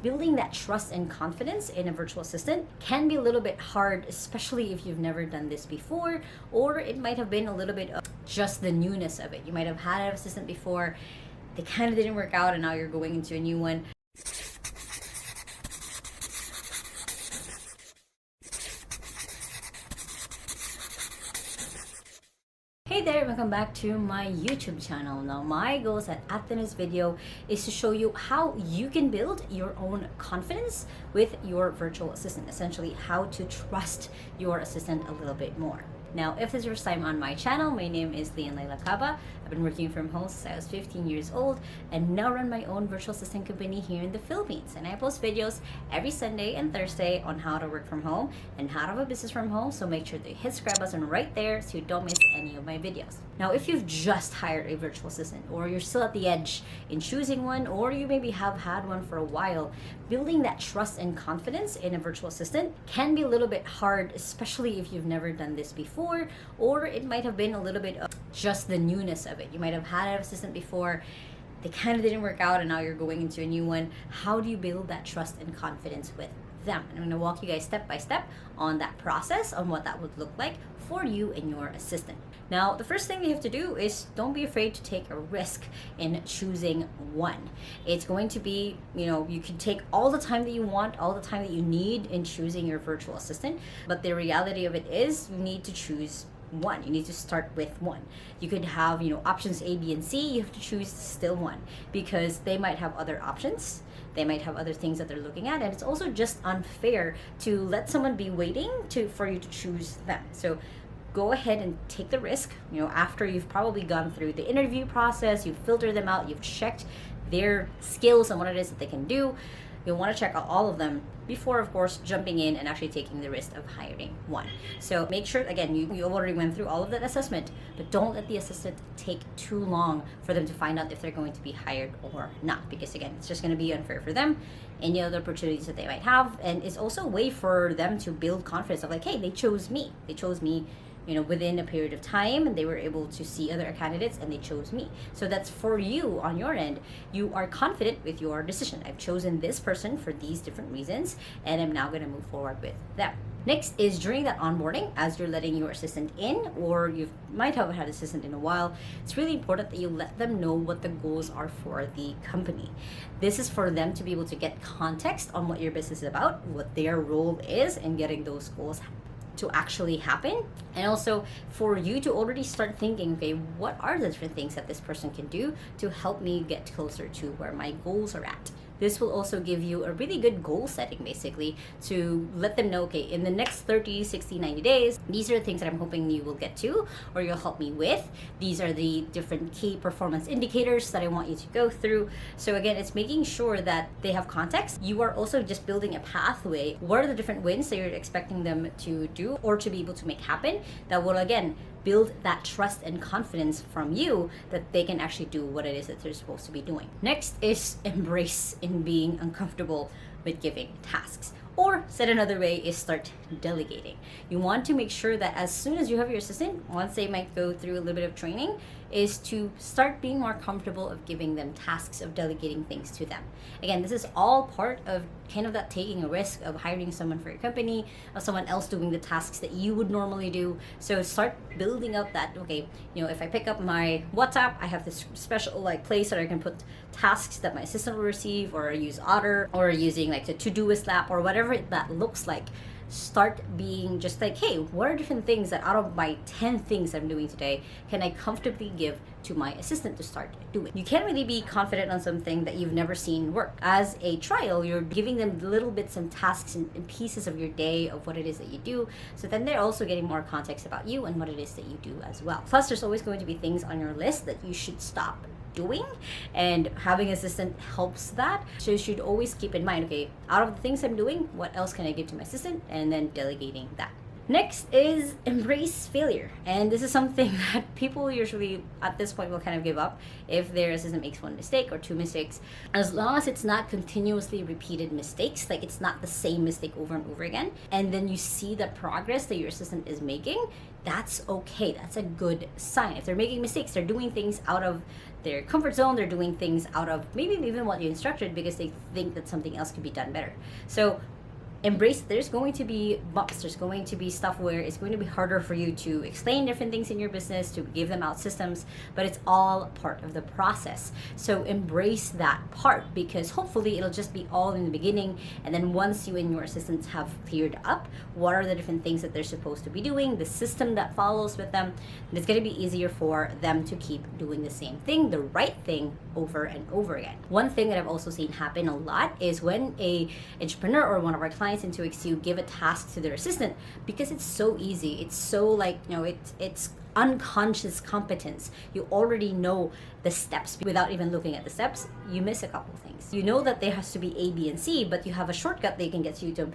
building that trust and confidence in a virtual assistant can be a little bit hard, especially if you've never done this before, or it might have been a little bit of just the newness of it. You might have had an assistant before, they kind of didn't work out, and now you're going into a new one. Hey there, welcome back to my YouTube channel. Now my goals at this video is to show you how you can build your own confidence with your virtual assistant, essentially how to trust your assistant a little bit more. Now, if this is your first time on my channel, my name is Lai Lacaba. I've been working from home since I was 15 years old and now run my own virtual assistant company here in the Philippines. And I post videos every Sunday and Thursday on how to work from home and how to have a business from home. So make sure to hit subscribe button right there so you don't miss any of my videos. Now, if you've just hired a virtual assistant or you're still at the edge in choosing one, or you maybe have had one for a while, building that trust and confidence in a virtual assistant can be a little bit hard, especially if you've never done this before, or it might have been a little bit of just the newness of it. You might have had an assistant before, they kind of didn't work out, and now you're going into a new one. How do you build that trust and confidence with them? And I'm going to walk you guys step by step on that process, on what that would look like for you and your assistant. Now, the first thing you have to do is don't be afraid to take a risk in choosing one. It's going to be, you can take all the time that you want, all the time that you need in choosing your virtual assistant, but the reality of it is you need to choose one. You need to start with one. You could have, options A, B, and C. You have to choose still one because they might have other options. They might have other things that they're looking at, and it's also just unfair to let someone be waiting for you to choose them. So go ahead and take the risk, after you've probably gone through the interview process, you've filtered them out, you've checked their skills and what it is that they can do. You'll want to check out all of them before, of course, jumping in and actually taking the risk of hiring one. So make sure, again, you already went through all of that assessment, but don't let the assistant take too long for them to find out if they're going to be hired or not. Because again, it's just going to be unfair for them, any other opportunities that they might have. And it's also a way for them to build confidence of like, hey, they chose me. They chose me within a period of time, and they were able to see other candidates and they chose me. So that's for you on your end. You are confident with your decision. I've chosen this person for these different reasons, and I'm now going to move forward with them. Next is during that onboarding, as you're letting your assistant in, or you might have had an assistant in a while, it's really important that you let them know what the goals are for the company. This is for them to be able to get context on what your business is about, what their role is in getting those goals to actually happen, and also for you to already start thinking, okay, what are the different things that this person can do to help me get closer to where my goals are at. This will also give you a really good goal setting, basically, to let them know, okay, in the next 30, 60, 90 days, these are the things that I'm hoping you will get to, or you'll help me with. These are the different key performance indicators that I want you to go through. So again, it's making sure that they have context. You are also just building a pathway. What are the different wins that you're expecting them to do or to be able to make happen that will, again, build that trust and confidence from you that they can actually do what it is that they're supposed to be doing. Next is embrace in being uncomfortable with giving tasks. Or said another way is start delegating. You want to make sure that as soon as you have your assistant, once they might go through a little bit of training, is to start being more comfortable of giving them tasks, of delegating things to them. Again, this is all part of kind of that taking a risk of hiring someone for your company, of someone else doing the tasks that you would normally do. So start building up that, okay, if I pick up my WhatsApp, I have this special place that I can put tasks that my assistant will receive, or use Otter, or using like the Todoist app, or whatever that looks like. Start being just like, hey, what are different things that out of my 10 things I'm doing today can I comfortably give to my assistant to start doing? You can't really be confident on something that you've never seen work. As a trial, you're giving them little bits and tasks and pieces of your day of what it is that you do. So then they're also getting more context about you and what it is that you do as well. Plus, there's always going to be things on your list that you should stop doing, and having an assistant helps that. So you should always keep in mind, okay, out of the things I'm doing, what else can I give to my assistant, and then delegating that. Next is embrace failure. And this is something that people usually at this point will kind of give up if their assistant makes one mistake or two mistakes. As long as it's not continuously repeated mistakes, like it's not the same mistake over and over again, and then you see the progress that your assistant is making, that's okay. That's a good sign. If they're making mistakes, they're doing things out of their comfort zone, they're doing things out of maybe even what you instructed because they think that something else could be done better. So embrace, there's going to be bumps, there's going to be stuff where it's going to be harder for you to explain different things in your business, to give them out systems, but it's all part of the process. So embrace that part, because hopefully it'll just be all in the beginning, and then once you and your assistants have cleared up what are the different things that they're supposed to be doing, the system that follows with them, it's going to be easier for them to keep doing the same thing, the right thing, over and over again. One thing that I've also seen happen a lot is when a entrepreneur or one of our clients into XU give a task to their assistant, because it's so easy, it's so like, it's unconscious competence. You already know the steps without even looking at the steps. You miss a couple things. You know that there has to be A, B, and C, but you have a shortcut that can get you to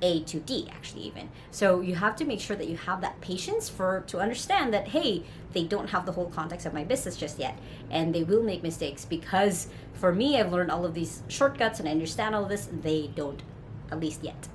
A to D, actually, even. So you have to make sure that you have that patience to understand that, hey, they don't have the whole context of my business just yet, and they will make mistakes, because for me, I've learned all of these shortcuts and I understand all of this. They don't, at least yet.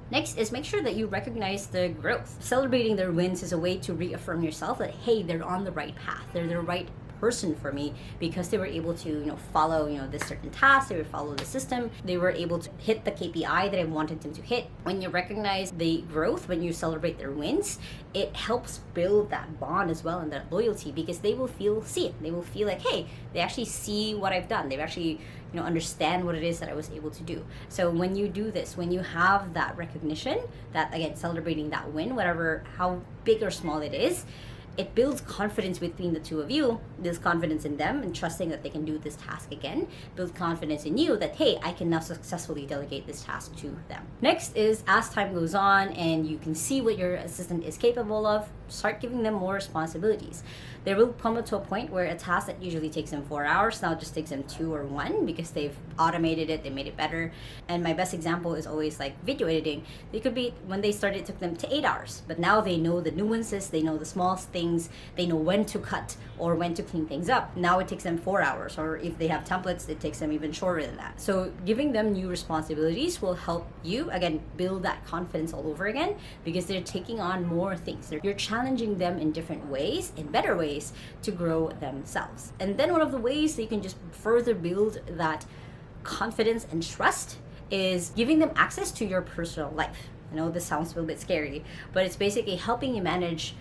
Next is make sure that you recognize the growth. Celebrating their wins is a way to reaffirm yourself that, hey, they're on the right path. They're the right person for me because they were able to follow this certain task, they would follow the system, they were able to hit the KPI that I wanted them to hit. When you recognize the growth, when you celebrate their wins, it helps build that bond as well and that loyalty, because they will see it. They will feel like, hey, they actually see what I've done. They've actually understand what it is that I was able to do. So when you do this, when you have that recognition, that again, celebrating that win, whatever, how big or small it is, it builds confidence between the two of you. Builds confidence in them and trusting that they can do this task again. Builds confidence in you that, hey, I can now successfully delegate this task to them. Next is, as time goes on and you can see what your assistant is capable of, start giving them more responsibilities. There will come to a point where a task that usually takes them 4 hours now just takes them 2 or 1, because they've automated it, they made it better. And my best example is always like video editing. They could be, when they started, it took them to 8 hours, but now they know the nuances, they know the small things, they know when to cut or when to clean things up. Now it takes them 4 hours, or if they have templates, it takes them even shorter than that. So giving them new responsibilities will help you, again, build that confidence all over again, because they're taking on more things. You're challenging them in different ways, in better ways, to grow themselves. And then one of the ways that you can just further build that confidence and trust is giving them access to your personal life. I know this sounds a little bit scary, but it's basically helping you manage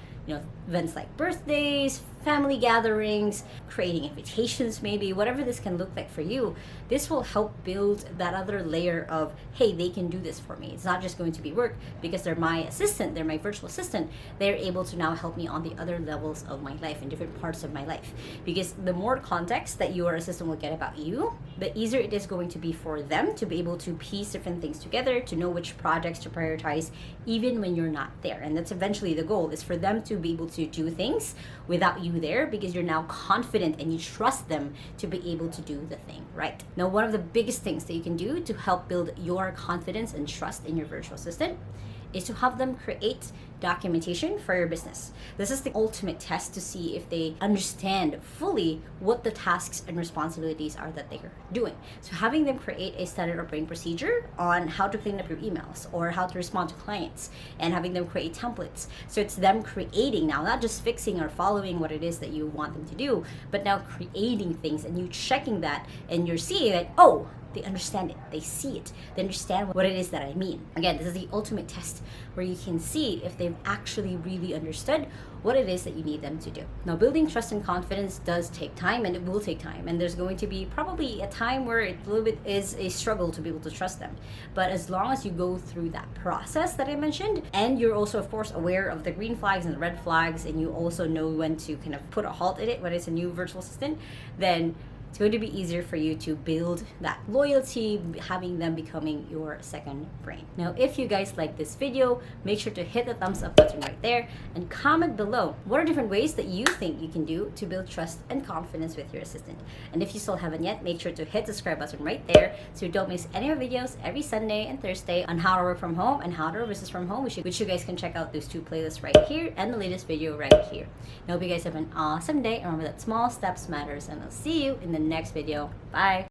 events like birthdays, family gatherings, creating invitations, maybe whatever this can look like for you. This will help build that other layer of, hey, they can do this for me. It's not just going to be work, because they're my assistant, they're my virtual assistant. They're able to now help me on the other levels of my life, in different parts of my life. Because the more context that your assistant will get about you, the easier it is going to be for them to be able to piece different things together, to know which projects to prioritize, even when you're not there. And that's eventually the goal, is for them to be able to do things without you there, because you're now confident and you trust them to be able to do the thing right. Now, one of the biggest things that you can do to help build your confidence and trust in your virtual assistant is to have them create documentation for your business. This is the ultimate test to see if they understand fully what the tasks and responsibilities are that they're doing. So having them create a standard operating procedure on how to clean up your emails or how to respond to clients, and having them create templates. So it's them creating now, not just fixing or following what it is that you want them to do, but now creating things, and you checking that, and you're seeing that, oh, they understand it, they see it, they understand what it is that I mean. Again, this is the ultimate test where you can see if they've actually really understood what it is that you need them to do. Now, building trust and confidence does take time, and it will take time, and there's going to be probably a time where it a little bit is a struggle to be able to trust them. But as long as you go through that process that I mentioned, and you're also of course aware of the green flags and the red flags, and you also know when to kind of put a halt in it when it's a new virtual assistant, then it's going to be easier for you to build that loyalty, having them becoming your second brain. Now, if you guys like this video, make sure to hit the thumbs up button right there and comment below what are different ways that you think you can do to build trust and confidence with your assistant. And if you still haven't yet, make sure to hit the subscribe button right there so you don't miss any of our videos every Sunday and Thursday on how to work from home and how to run business from home, which you guys can check out those two playlists right here and the latest video right here. Now, hope you guys have an awesome day. And remember that small steps matters, and I'll see you in the next video. Bye.